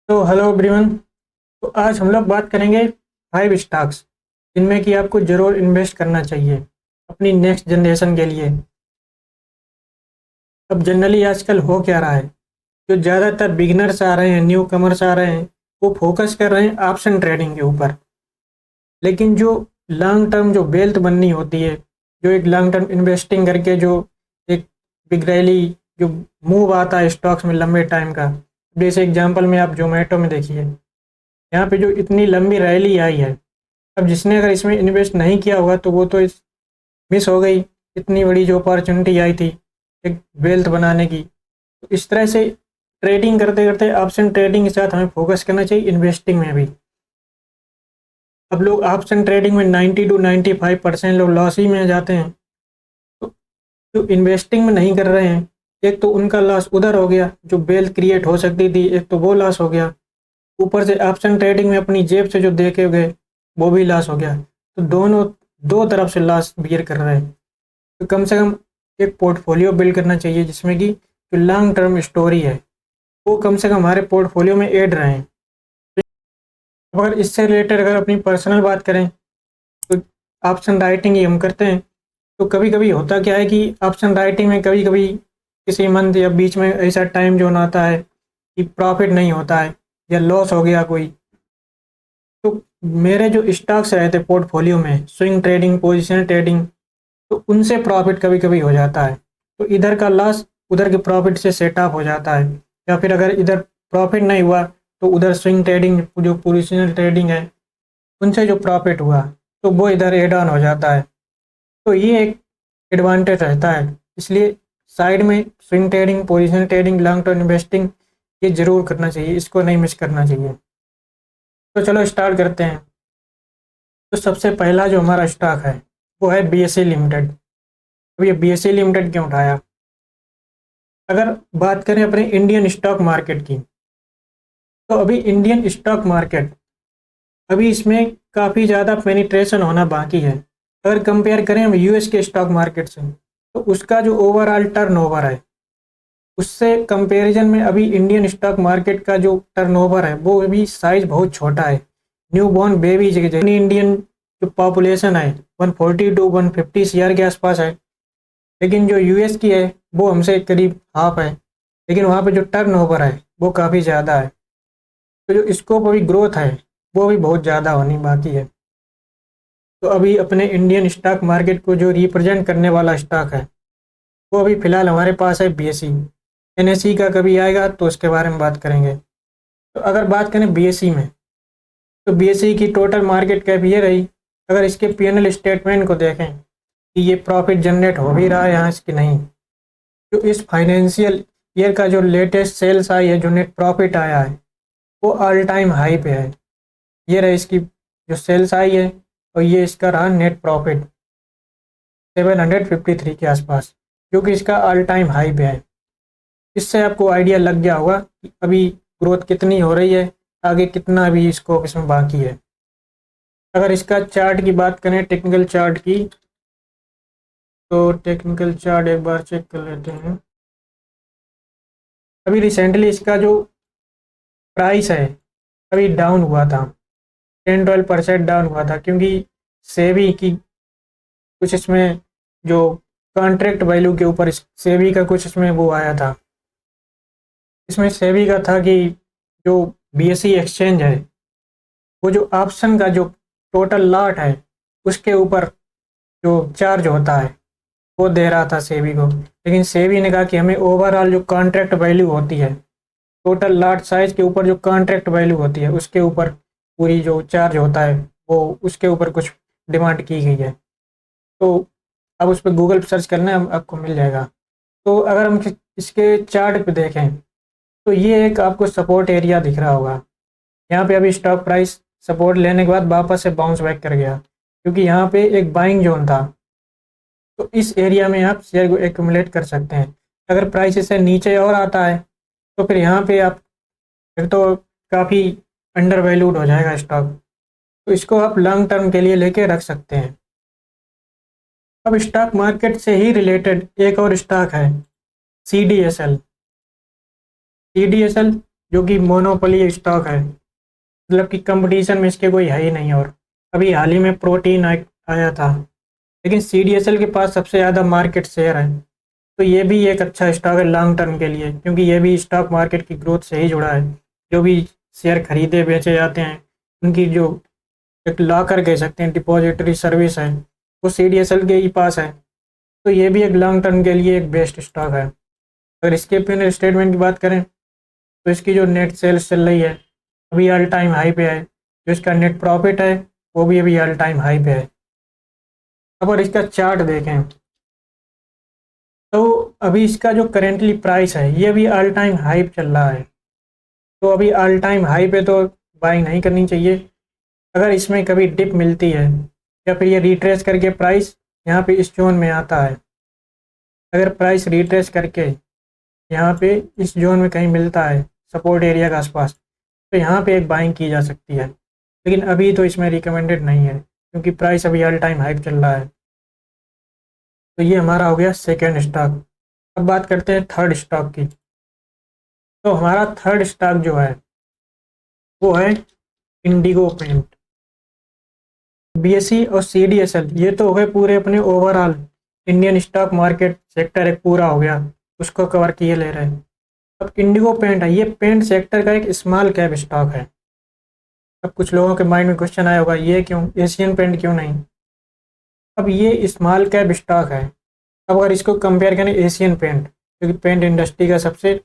तो hello everyone. तो आज हम लोग बात करेंगे 5 स्टॉक्स जिनमें कि आपको ज़रूर इन्वेस्ट करना चाहिए अपनी नेक्स्ट जनरेशन के लिए। अब जनरली आजकल हो क्या रहा है, जो ज़्यादातर बिगिनर्स आ रहे हैं, न्यू कमर्स आ रहे हैं, वो फोकस कर रहे हैं ऑप्शन ट्रेडिंग के ऊपर। लेकिन जो लॉन्ग टर्म जो वेल्थ बननी होती है, जो एक लॉन्ग टर्म इन्वेस्टिंग करके जो एक बिग रैली जो मूव आता है स्टॉक्स में लंबे टाइम का, जैसे एग्जांपल में आप जोमेटो में देखिए, यहाँ पे जो इतनी लंबी रैली आई है। अब जिसने अगर इसमें इन्वेस्ट नहीं किया होगा तो वो तो इस मिस हो गई, इतनी बड़ी जो अपॉर्चुनिटी आई थी एक वेल्थ बनाने की। तो इस तरह से ट्रेडिंग करते करते ऑप्शन ट्रेडिंग के साथ हमें फोकस करना चाहिए इन्वेस्टिंग में भी। अब लोग ऑप्शन ट्रेडिंग में 90 to 95% लोग लॉस ही में जाते हैं। तो जो इन्वेस्टिंग में नहीं कर रहे हैं, एक तो उनका लॉस उधर हो गया, जो वेल्थ क्रिएट हो सकती थी, एक तो वो लॉस हो गया। ऊपर से ऑप्शन ट्रेडिंग में अपनी जेब से जो देखे गए वो भी लॉस हो गया। तो दोनों दो तरफ से लॉस बियर कर रहे हैं। तो कम से कम एक पोर्टफोलियो बिल्ड करना चाहिए जिसमें कि जो लॉन्ग टर्म स्टोरी है वो कम से कम हमारे पोर्टफोलियो में ऐड रहें। अब अगर इससे रिलेटेड अगर अपनी पर्सनल बात करें तो ऑप्शन राइटिंग ही हम करते हैं। तो कभी कभी होता क्या है कि ऑप्शन राइटिंग में कभी कभी किसी मंथ या बीच में ऐसा टाइम जोन आता है कि प्रॉफिट नहीं होता है या लॉस हो गया कोई। तो मेरे जो स्टॉक्स रहे थे पोर्टफोलियो में, स्विंग ट्रेडिंग, पोजीशन ट्रेडिंग, तो उनसे प्रॉफिट कभी कभी हो जाता है। तो इधर का लॉस उधर के प्रॉफिट से सेट अप हो जाता है, या फिर अगर इधर प्रॉफिट नहीं हुआ तो उधर स्विंग ट्रेडिंग जो पोजीशनल ट्रेडिंग है उनसे जो प्रॉफिट हुआ तो वो इधर एड ऑन हो जाता है। तो ये एक एडवांटेज रहता है। इसलिए साइड में swing trading, position trading, long term investing ये जरूर करना चाहिए, इसको नहीं मिस करना चाहिए। तो चलो स्टार्ट करते हैं। तो सबसे पहला जो हमारा स्टॉक है वो है बीएसई लिमिटेड। अब ये बीएसई लिमिटेड क्यों उठाया? अगर बात करें अपने इंडियन स्टॉक मार्केट की, तो अभी इंडियन स्टॉक मार्केट अभी इसमें काफ़ी ज़्यादा पेनिट्रेशन होना बाकी है। अगर कंपेयर करें हम यूएस के स्टॉक मार्केट से, तो उसका जो ओवरऑल टर्नओवर है उससे कंपैरिजन में अभी इंडियन स्टॉक मार्केट का जो टर्नओवर है वो अभी साइज बहुत छोटा है। न्यू बॉर्न बेबी इंडियन जो पॉपुलेशन है 140 to 150 सीआर के आसपास है। लेकिन जो यूएस की है वो हमसे करीब हाफ है, लेकिन वहाँ पे जो टर्नओवर है वो काफ़ी ज़्यादा है। तो जो स्कोप अभी ग्रोथ है वो भी बहुत ज़्यादा होनी बाकी है। तो अभी अपने इंडियन स्टॉक मार्केट को जो रिप्रेजेंट करने वाला स्टॉक है वो अभी फ़िलहाल हमारे पास है बीएसई। एनएसई का कभी आएगा तो उसके बारे में बात करेंगे। तो अगर बात करें बीएसई में, तो बीएसई की टोटल मार्केट कैप ये रही। अगर इसके पीएनएल स्टेटमेंट को देखें कि ये प्रॉफिट जनरेट हो भी रहा है यहाँ कि नहीं। जो इस फाइनेंशियल ईयर का जो लेटेस्ट सेल्स आई है, जो नेट प्रॉफिट आया है वो ऑल टाइम हाई पे है। ये रही इसकी जो सेल्स आई है, और ये इसका रहा नेट प्रॉफिट 753 के आसपास, जो कि इसका ऑल टाइम हाई पे है। इससे आपको आइडिया लग गया होगा कि अभी ग्रोथ कितनी हो रही है, आगे कितना अभी स्कोप इसमें बाकी है। अगर इसका चार्ट की बात करें, टेक्निकल चार्ट की, तो टेक्निकल चार्ट एक बार चेक कर लेते हैं। अभी रिसेंटली इसका जो प्राइस है अभी डाउन हुआ था, 10-12% डाउन हुआ था, क्योंकि सेबी की कुछ इसमें जो कॉन्ट्रैक्ट वैल्यू के ऊपर सेबी का कुछ इसमें वो आया था। इसमें सेबी का था कि जो बीएसई एक्सचेंज है वो जो ऑप्शन का जो टोटल लॉट है उसके ऊपर जो चार्ज होता है वो दे रहा था सेबी को। लेकिन सेबी ने कहा कि हमें ओवरऑल जो कॉन्ट्रैक्ट वैल्यू होती है, टोटल लॉट साइज के ऊपर जो कॉन्ट्रैक्ट वैल्यू होती है उसके ऊपर पूरी जो चार्ज होता है वो उसके ऊपर कुछ डिमांड की गई है। तो अब उस पर गूगल पर सर्च करना है, आपको मिल जाएगा। तो अगर हम इसके चार्ट पे देखें तो ये एक आपको सपोर्ट एरिया दिख रहा होगा। यहाँ पे अभी स्टॉक प्राइस सपोर्ट लेने के बाद वापस से बाउंस बैक कर गया, क्योंकि यहाँ पे एक बाइंग जोन था। तो इस एरिया में आप शेयर को एक्यूमुलेट कर सकते हैं। अगर प्राइस इससे नीचे और आता है तो फिर यहाँ पे आप फिर तो काफ़ी अंडर वैल्यूड हो जाएगा स्टॉक। तो इसको आप लॉन्ग टर्म के लिए लेके रख सकते हैं। अब स्टॉक मार्केट से ही रिलेटेड एक और स्टॉक है, C D S L. C D S L जो कि मोनोपोली स्टॉक है, मतलब कि कंपटीशन में इसके कोई है ही नहीं। और अभी हाल ही में प्रोटीन आया था, लेकिन CDSL के पास सबसे ज़्यादा मार्केट शेयर है। तो ये भी एक अच्छा स्टॉक है लॉन्ग टर्म के लिए, क्योंकि ये भी स्टॉक मार्केट की ग्रोथ से ही जुड़ा है। जो भी शेयर खरीदे बेचे जाते हैं, उनकी जो एक लॉकर कह सकते हैं डिपॉजिटरी सर्विस है, वो CDSL के ही पास है। तो ये भी एक लॉन्ग टर्म के लिए एक बेस्ट स्टॉक है। अगर इसके पिन स्टेटमेंट की बात करें, तो इसकी जो नेट सेल्स चल रही है अभी ऑल टाइम हाई पे है। जो इसका नेट प्रॉफिट है वो भी अभी ऑल टाइम हाई पे है। अब अगर इसका चार्ट देखें, तो अभी इसका जो करेंटली प्राइस है ये भी ऑल टाइम हाई चल रहा है। तो अभी ऑल टाइम हाई पे तो बाइंग नहीं करनी चाहिए। अगर इसमें कभी डिप मिलती है या फिर ये रिट्रेस करके प्राइस यहाँ पे इस जोन में आता है, अगर प्राइस रिट्रेस करके यहाँ पे इस जोन में कहीं मिलता है सपोर्ट एरिया के आसपास, तो यहाँ पे एक बाइंग की जा सकती है। लेकिन अभी तो इसमें रिकमेंडेड नहीं है, क्योंकि प्राइस अभी ऑल टाइम हाई चल रहा है। तो ये हमारा हो गया सेकेंड स्टॉक। अब बात करते हैं थर्ड स्टॉक की। तो हमारा थर्ड स्टॉक जो है वो है इंडिगो पेंट। BSE और CDSL ये तो हो गए पूरे अपने overall Indian stock market sector, एक पूरा हो गया, उसको कवर किए ले रहे हैं। अब इंडिगो पेंट है, ये पेंट सेक्टर का एक स्मॉल कैप स्टॉक है। अब कुछ लोगों के माइंड में क्वेश्चन आया होगा, ये क्यों, एशियन पेंट क्यों नहीं। अब ये स्मॉल कैप स्टॉक है। अब अगर इसको कंपेयर करें एशियन पेंट, क्योंकि पेंट इंडस्ट्री का सबसे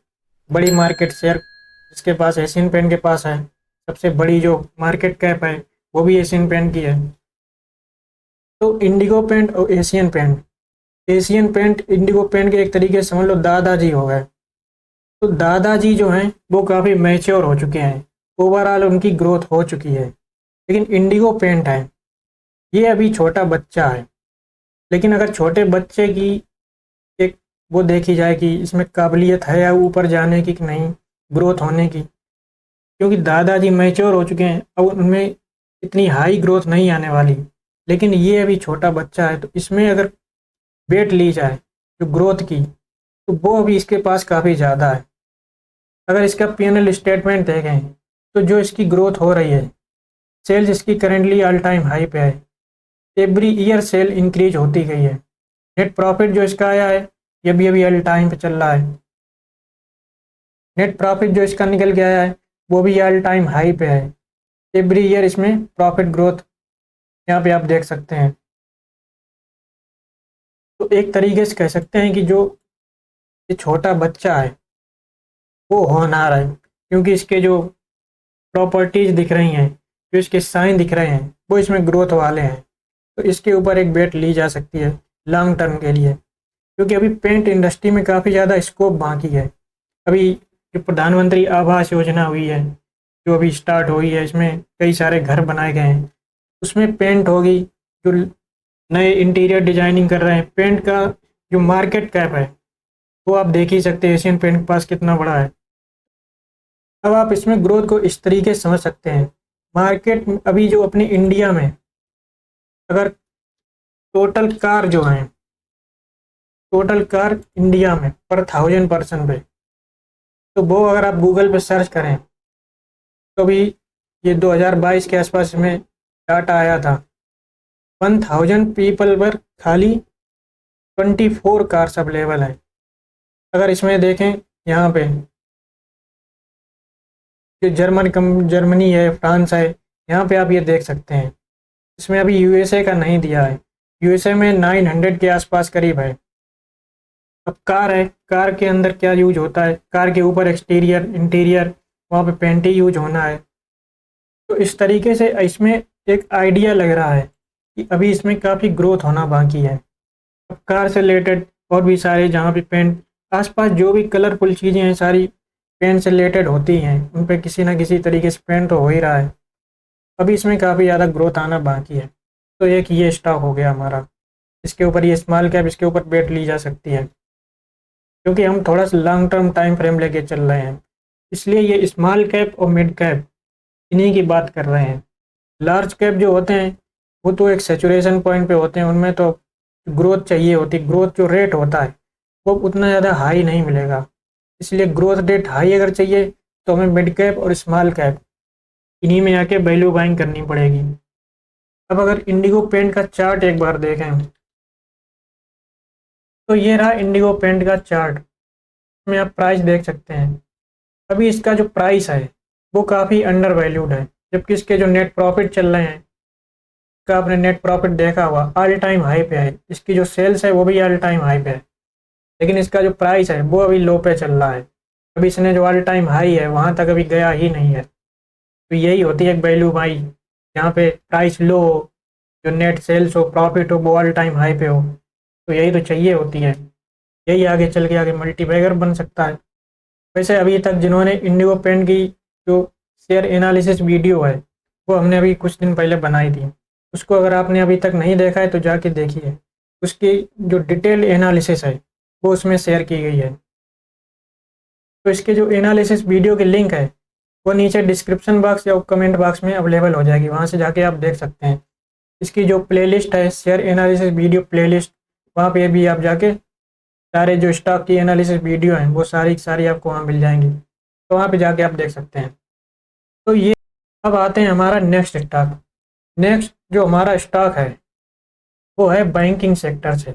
बड़ी मार्केट शेयर जिसके पास एशियन पेंट के पास है, सबसे बड़ी जो मार्केट कैप है वो भी एशियन पेंट की है। तो इंडिगो पेंट और एशियन पेंट इंडिगो पेंट के एक तरीके से समझ लो दादाजी हो गए। तो दादाजी जो हैं वो काफ़ी मैच्योर हो चुके हैं, ओवरऑल उनकी ग्रोथ हो चुकी है। लेकिन इंडिगो पेंट है, ये अभी छोटा बच्चा है। लेकिन अगर छोटे बच्चे की एक वो देखी जाए कि इसमें काबिलियत है या ऊपर जाने की कि नहीं, ग्रोथ होने की, क्योंकि दादाजी मैच्योर हो चुके हैं, अब उनमें इतनी हाई ग्रोथ नहीं आने वाली। लेकिन ये अभी छोटा बच्चा है, तो इसमें अगर वेट ली जाए जो ग्रोथ की, तो वो अभी इसके पास काफ़ी ज़्यादा है। अगर इसका P&L स्टेटमेंट देखें, तो जो इसकी ग्रोथ हो रही है, सेल्स इसकी करेंटली ऑल टाइम हाई पे है, एवरी ईयर सेल इंक्रीज होती गई है। नेट प्रॉफिट जो इसका आया है ये भी अभी ऑल टाइम पे चल रहा है। नेट प्रॉफिट जो इसका निकल के आया है वो भी ऑल टाइम हाई पे है। एवरी ईयर इसमें प्रॉफिट ग्रोथ यहाँ पे आप देख सकते हैं। तो एक तरीके से कह सकते हैं कि जो ये छोटा बच्चा है वो होनहार है, क्योंकि इसके जो प्रॉपर्टीज दिख रही हैं, जो इसके साइन दिख रहे हैं, वो इसमें ग्रोथ वाले हैं। तो इसके ऊपर एक बेट ली जा सकती है लॉन्ग टर्म के लिए, क्योंकि अभी पेंट इंडस्ट्री में काफ़ी ज़्यादा स्कोप बाकी है। अभी जो प्रधानमंत्री आवास योजना हुई है, जो अभी स्टार्ट हुई है, इसमें कई सारे घर बनाए गए हैं, उसमें पेंट होगी। जो नए इंटीरियर डिजाइनिंग कर रहे हैं, पेंट का जो मार्केट कैप है वो आप देख ही सकते हैं एशियन पेंट के पास कितना बड़ा है। अब आप इसमें ग्रोथ को इस तरीके से समझ सकते हैं, मार्केट अभी जो अपने इंडिया में अगर टोटल कार इंडिया में पर 1000 पर्सन पे, तो वो अगर आप गूगल पे सर्च करें, तो भी ये 2022 के आसपास में डाटा आया था, 1000 पीपल पर खाली 24 कार्स अवेलेबल हैं। अगर इसमें देखें यहाँ पे जो जर्मनी है, फ्रांस है, यहाँ पे आप ये देख सकते हैं। इसमें अभी USA का नहीं दिया है, USA में 900 के आसपास करीब है। अब कार है, कार के अंदर क्या यूज होता है, कार के ऊपर एक्सटीरियर इंटीरियर वहाँ पे पेंट ही यूज होना है। तो इस तरीके से इसमें एक आइडिया लग रहा है कि अभी इसमें काफ़ी ग्रोथ होना बाकी है। अब कार से रिलेटेड और भी सारे जहाँ भी पेंट आसपास जो भी कलरफुल चीज़ें हैं सारी पेंट से रिलेटेड होती हैं, उन पर किसी ना किसी तरीके से पेंट तो हो ही रहा है। अभी इसमें काफ़ी ज़्यादा ग्रोथ आना बाकी है। तो एक ये स्टॉक हो गया हमारा, इसके ऊपर ये स्मॉल कैप, इसके ऊपर बेट ली जा सकती है, क्योंकि हम थोड़ा सा लॉन्ग टर्म टाइम फ्रेम लेके चल रहे हैं, इसलिए ये स्मॉल कैप और मिड कैप इन्हीं की बात कर रहे हैं। लार्ज कैप जो होते हैं वो तो एक सेचुरेशन पॉइंट पे होते हैं, उनमें तो ग्रोथ चाहिए होती, ग्रोथ जो रेट होता है वो उतना ज़्यादा हाई नहीं मिलेगा। इसलिए ग्रोथ रेट हाई अगर चाहिए तो हमें मिड कैप और स्मॉल कैप इन्हीं में आके वैल्यू बाइंग करनी पड़ेगी। अब अगर इंडिगो पेंट का चार्ट एक बार देखें तो ये रहा इंडिगो पेंट का चार्ट, में आप प्राइस देख सकते हैं। अभी इसका जो प्राइस है वो काफ़ी अंडर वैल्यूड है, जबकि इसके जो नेट प्रॉफिट चल रहे हैं, का आपने नेट प्रॉफिट देखा हुआ ऑल टाइम हाई पे है, इसकी जो सेल्स है वो भी ऑल टाइम हाई पे है, लेकिन इसका जो प्राइस है वो अभी लो पे चल रहा है। अभी इसने जो ऑल टाइम हाई है वहाँ तक अभी गया ही नहीं है। तो यही होती है एक वैल्यू बाई, जहाँ पे प्राइस लो हो, जो नेट सेल्स हो, प्रॉफिट हो, वो ऑल टाइम हाई पे हो। तो यही तो चाहिए होती है, यही आगे चल के आगे मल्टीबैगर बन सकता है। वैसे अभी तक जिन्होंने इंडिगो पेंट की जो शेयर एनालिसिस वीडियो है वो हमने अभी कुछ दिन पहले बनाई थी, उसको अगर आपने अभी तक नहीं देखा है तो जाके देखिए। उसकी जो डिटेल एनालिसिस है वो उसमें शेयर की गई है। तो इसके जो एनालिसिस वीडियो की लिंक है वो नीचे डिस्क्रिप्शन बॉक्स या कमेंट बॉक्स में अवेलेबल हो जाएगी, वहाँ से जाके आप देख सकते हैं। इसकी जो प्लेलिस्ट है शेयर एनालिसिस वीडियो प्लेलिस्ट, वहाँ पे भी आप जाके सारे जो स्टॉक की एनालिसिस वीडियो हैं वो सारी की सारी आपको वहाँ मिल जाएंगी, तो वहाँ पे जाके आप देख सकते हैं। तो ये अब आते हैं हमारा नेक्स्ट स्टॉक। नेक्स्ट जो हमारा स्टॉक है वो है बैंकिंग सेक्टर से,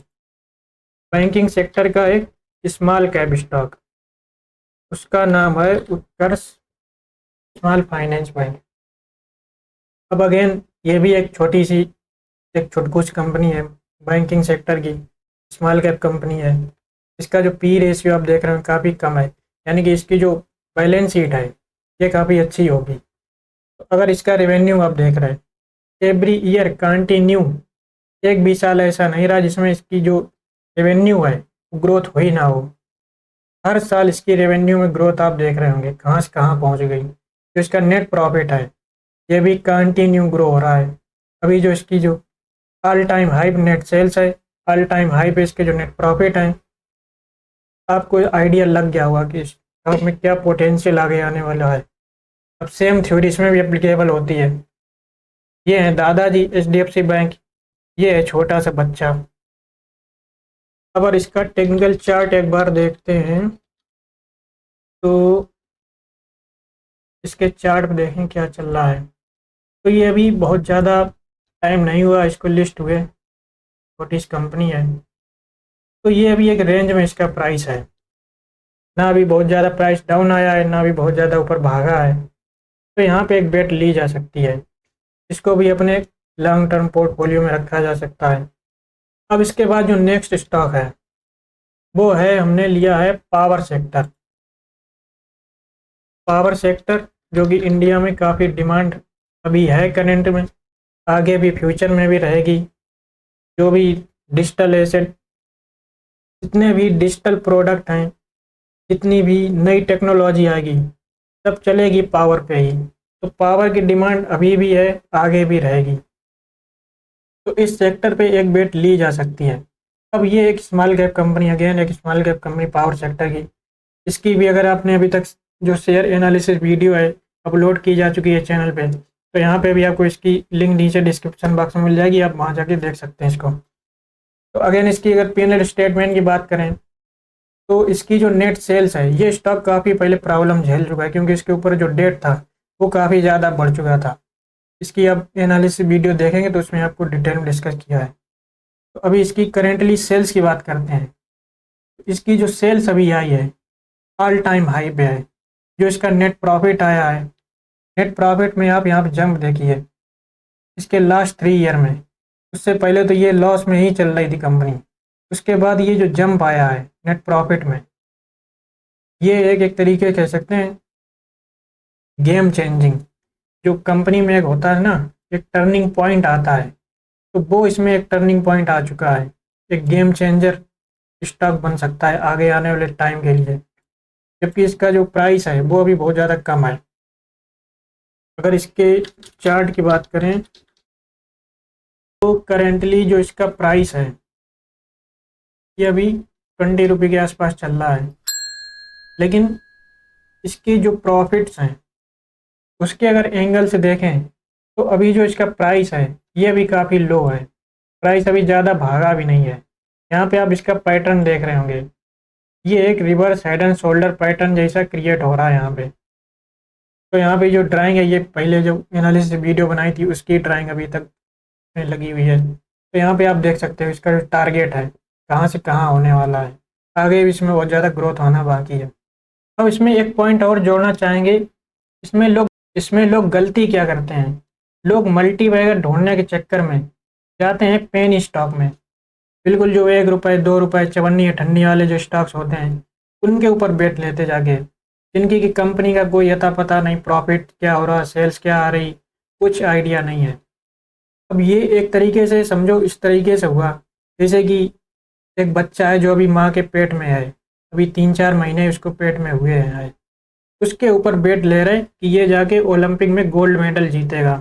बैंकिंग सेक्टर का एक स्मॉल कैप स्टॉक, उसका नाम है उत्कर्ष स्मॉल फाइनेंस बैंक। अब अगेन ये भी एक छोटी सी एक छुटकुच कंपनी है बैंकिंग सेक्टर की, स्मॉल कैप कंपनी है। इसका जो पी रेशियो आप देख रहे हैं काफ़ी कम है, यानी कि इसकी जो बैलेंस शीट है ये काफ़ी अच्छी होगी। तो अगर इसका रेवेन्यू आप देख रहे हैं एवरी ईयर कंटिन्यू, एक भी साल ऐसा नहीं रहा जिसमें इसकी जो रेवेन्यू है ग्रोथ हुई ना हो। हर साल इसकी रेवेन्यू में ग्रोथ आप देख रहे होंगे कहाँ से कहाँ पहुँच गई। जो इसका नेट प्रॉफिट है ये भी कंटिन्यू ग्रो हो रहा है। अभी जो इसकी जो all time high net sales है, ऑल टाइम हाई पे इसके जो नेट प्रॉफिट हैं, आपको आइडिया लग गया होगा कि स्टॉक में क्या पोटेंशियल आगे आने वाला है। अब सेम थ्योरी इसमें भी एप्लीकेबल होती है। ये है दादाजी एचडीएफसी बैंक, ये है छोटा सा बच्चा। अब अगर इसका टेक्निकल चार्ट एक बार देखते हैं तो इसके चार्ट पे देखें क्या चल रहा है। तो ये अभी बहुत ज़्यादा टाइम नहीं हुआ इसको लिस्ट हुए, छोटी सी कंपनी है। तो ये अभी एक रेंज में इसका प्राइस है, ना अभी बहुत ज़्यादा प्राइस डाउन आया है ना अभी बहुत ज़्यादा ऊपर भागा है। तो यहाँ पे एक बेट ली जा सकती है, इसको भी अपने लॉन्ग टर्म पोर्टफोलियो में रखा जा सकता है। अब इसके बाद जो नेक्स्ट स्टॉक है वो है, हमने लिया है पावर सेक्टर। पावर सेक्टर जो कि इंडिया में काफ़ी डिमांड अभी है करंट में, आगे भी फ्यूचर में भी रहेगी। जो भी डिजिटल एसेट, जितने भी डिजिटल प्रोडक्ट हैं, जितनी भी नई टेक्नोलॉजी आएगी सब चलेगी पावर पे ही। तो पावर की डिमांड अभी भी है, आगे भी रहेगी। तो इस सेक्टर पे एक बेट ली जा सकती है। अब ये एक स्मॉल कैप कंपनी, अगेन एक small cap company power sector की, इसकी भी अगर आपने अभी तक जो शेयर एनालिसिस वीडियो है अपलोड की जा चुकी है चैनल पे, तो यहाँ पे भी आपको इसकी लिंक नीचे डिस्क्रिप्शन बॉक्स में मिल जाएगी, आप वहाँ जाके देख सकते हैं इसको। तो अगेन इसकी अगर P&L स्टेटमेंट की बात करें तो इसकी जो नेट सेल्स है, ये स्टॉक काफ़ी पहले प्रॉब्लम झेल चुका है क्योंकि इसके ऊपर जो डेट था वो काफ़ी ज़्यादा बढ़ चुका था। इसकी आप एनालिसिस वीडियो देखेंगे तो उसमें आपको डिटेल में डिस्कस किया है। तो अभी इसकी करेंटली सेल्स की बात करते हैं। इसकी जो सेल्स अभी आई है ऑल टाइम हाई पे है। जो इसका नेट प्रॉफिट आया है, नेट प्रॉफिट में आप यहाँ पे जंप देखिए इसके लास्ट 3 ईयर में। उससे पहले तो ये लॉस में ही चल रही थी कंपनी, उसके बाद ये जो जंप आया है नेट प्रॉफिट में, ये एक तरीके कह सकते हैं गेम चेंजिंग। जो कंपनी में एक होता है ना, एक टर्निंग पॉइंट आता है, तो वो इसमें एक टर्निंग पॉइंट आ चुका है। एक गेम चेंजर स्टॉक बन सकता है आगे आने वाले टाइम के लिए, जबकि इसका जो प्राइस है वो अभी बहुत ज़्यादा कम है। अगर इसके चार्ट की बात करें तो करेंटली जो इसका प्राइस है ये अभी 20 रुपये के आसपास चल रहा है, लेकिन इसकी जो प्रॉफिट्स हैं उसके अगर एंगल से देखें तो अभी जो इसका प्राइस है ये भी काफ़ी लो है, प्राइस अभी ज़्यादा भागा भी नहीं है। यहाँ पे आप इसका पैटर्न देख रहे होंगे, ये एक reverse head and shoulder pattern जैसा क्रिएट हो रहा है यहाँ पे। तो यहाँ पे जो ड्राइंग है ये पहले जो एनालिसिस वीडियो बनाई थी उसकी ड्राइंग अभी तक में लगी हुई है। तो यहाँ पे आप देख सकते हो इसका जो टारगेट है कहाँ से कहाँ होने वाला है, आगे भी इसमें बहुत ज़्यादा ग्रोथ होना बाकी है। अब इसमें एक पॉइंट और जोड़ना चाहेंगे, इसमें लोग गलती क्या करते हैं, लोग मल्टी बैगर ढूंढने के चक्कर में जाते हैं पेन स्टॉक में। बिल्कुल जो 1 रुपये 2 रुपये चवन्नी अठन्नी वाले जो स्टॉक्स होते हैं उनके ऊपर बेट लेते जाके, जिनकी की कंपनी का कोई अता पता नहीं, प्रॉफिट क्या हो रहा, सेल्स क्या आ रही, कुछ आइडिया नहीं है। अब ये एक तरीके से समझो इस तरीके से हुआ जैसे कि एक बच्चा है जो अभी माँ के पेट में है, अभी 3-4 महीने उसको पेट में हुए हैं, उसके ऊपर बेट ले रहे कि ये जाके ओलंपिक में गोल्ड मेडल जीतेगा।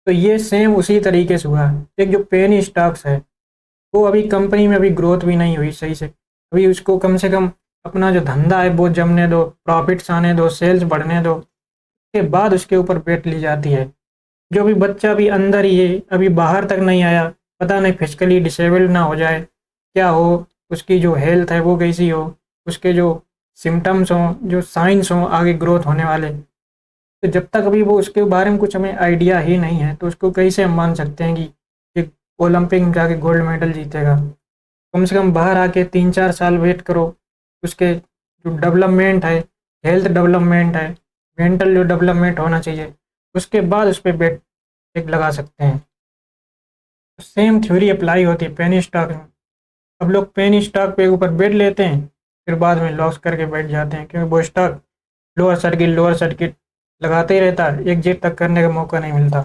तो ये सेम उसी तरीके से हुआ। एक जो पेनी स्टॉक्स है वो अभी कंपनी में अभी ग्रोथ भी नहीं हुई सही से, अभी उसको कम से कम अपना जो धंधा है वो जमने दो, प्रॉफिट्स आने दो, सेल्स बढ़ने दो, उसके बाद उसके ऊपर बेट ली जाती है। जो भी बच्चा अभी अंदर ही है, अभी बाहर तक नहीं आया, पता नहीं फिजिकली डिसेबल्ड ना हो जाए, क्या हो, उसकी जो हेल्थ है वो कैसी हो, उसके जो सिम्टम्स हों, जो साइंस हों आगे ग्रोथ होने वाले, तो जब तक अभी वो उसके बारे में कुछ हमें आइडिया ही नहीं है तो उसको कैसे हम मान सकते हैं कि ये ओलंपिक में जाके गोल्ड मेडल जीतेगा। कम से कम बाहर आके 3-4 साल वेट करो, उसके जो डेवलपमेंट है, हेल्थ डेवलपमेंट है, मेंटल जो डेवलपमेंट होना चाहिए, उसके बाद उस पर बेट एक लगा सकते हैं। सेम थ्योरी अप्लाई होती है पेनी स्टॉक में। अब लोग पेनी स्टॉक पे ऊपर बेट लेते हैं, फिर बाद में लॉस करके बैठ जाते हैं, क्योंकि वो स्टॉक लोअर सर्किट लगाते ही रहता है, एक जेब तक करने का मौका नहीं मिलता।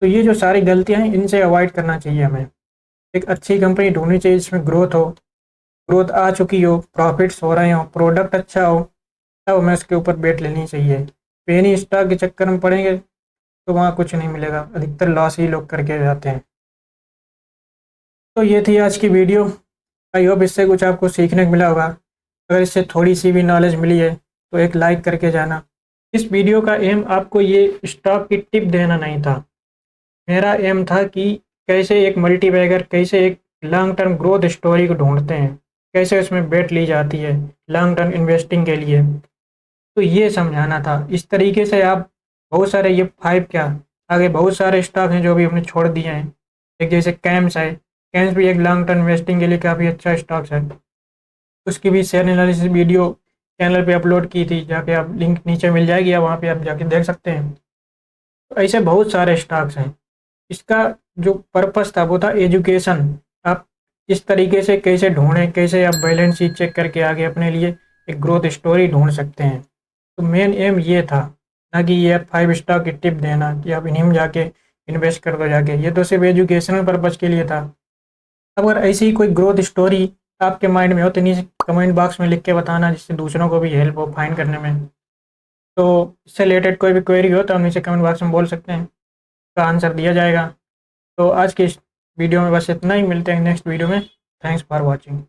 तो ये जो सारी गलतियां हैं इनसे अवॉइड करना चाहिए हमें। एक अच्छी कंपनी ढूंढनी चाहिए जिसमें ग्रोथ हो, ग्रोथ आ चुकी हो, प्रॉफिट्स हो रहे हो, प्रोडक्ट अच्छा हो, तब हमें उसके ऊपर बेट लेनी चाहिए। पेनी स्टॉक के चक्कर में पड़ेंगे तो वहाँ कुछ नहीं मिलेगा, अधिकतर लॉस ही लोग करके जाते हैं। तो ये थी आज की वीडियो। आई होप इससे कुछ आपको सीखने को मिला होगा। अगर इससे थोड़ी सी भी नॉलेज मिली है तो एक लाइक करके जाना। इस वीडियो का एम आपको ये स्टॉक की टिप देना नहीं था, मेरा एम था कि कैसे एक मल्टी बैगर, कैसे एक लॉन्ग टर्म ग्रोथ स्टोरी को ढूंढते हैं, कैसे उसमें बेट ली जाती है लॉन्ग टर्म इन्वेस्टिंग के लिए। तो ये समझाना था। इस तरीके से आप बहुत सारे, ये 5 क्या, आगे बहुत सारे स्टॉक हैं जो भी हमने छोड़ दिए हैं। एक जैसे कैम्स है, कैम्स भी एक लॉन्ग टर्म इन्वेस्टिंग के लिए काफ़ी अच्छा स्टॉक्स है। उसकी भी शेयर एनालिसिस वीडियो चैनल पे अपलोड की थी, जाके आप लिंक नीचे मिल जाएगी, या वहाँ पे आप जाके देख सकते हैं। तो ऐसे बहुत सारे स्टॉक्स हैं। इसका जो पर्पस था वो था एजुकेशन। आप इस तरीके से कैसे ढूंढें, कैसे आप बैलेंस शीट चेक करके आगे अपने लिए एक ग्रोथ स्टोरी ढूंढ सकते हैं। तो मेन एम ये था, ना कि ये 5 स्टॉक की टिप देना कि आप इन्हीं में जाके इन्वेस्ट कर दो जाके। ये तो सिर्फ एजुकेशनल पर्पज़ के लिए था। अगर ऐसी ही कोई ग्रोथ स्टोरी आपके माइंड में हो तो नीचे कमेंट बॉक्स में लिख के बताना, जिससे दूसरों को भी हेल्प हो फाइंड करने में। तो इससे रिलेटेड कोई भी क्वेरी हो तो हम नीचे कमेंट बॉक्स में बोल सकते हैं, का आंसर दिया जाएगा। तो आज की इस वीडियो में बस इतना ही, मिलते हैं नेक्स्ट वीडियो में। Thanks for watching.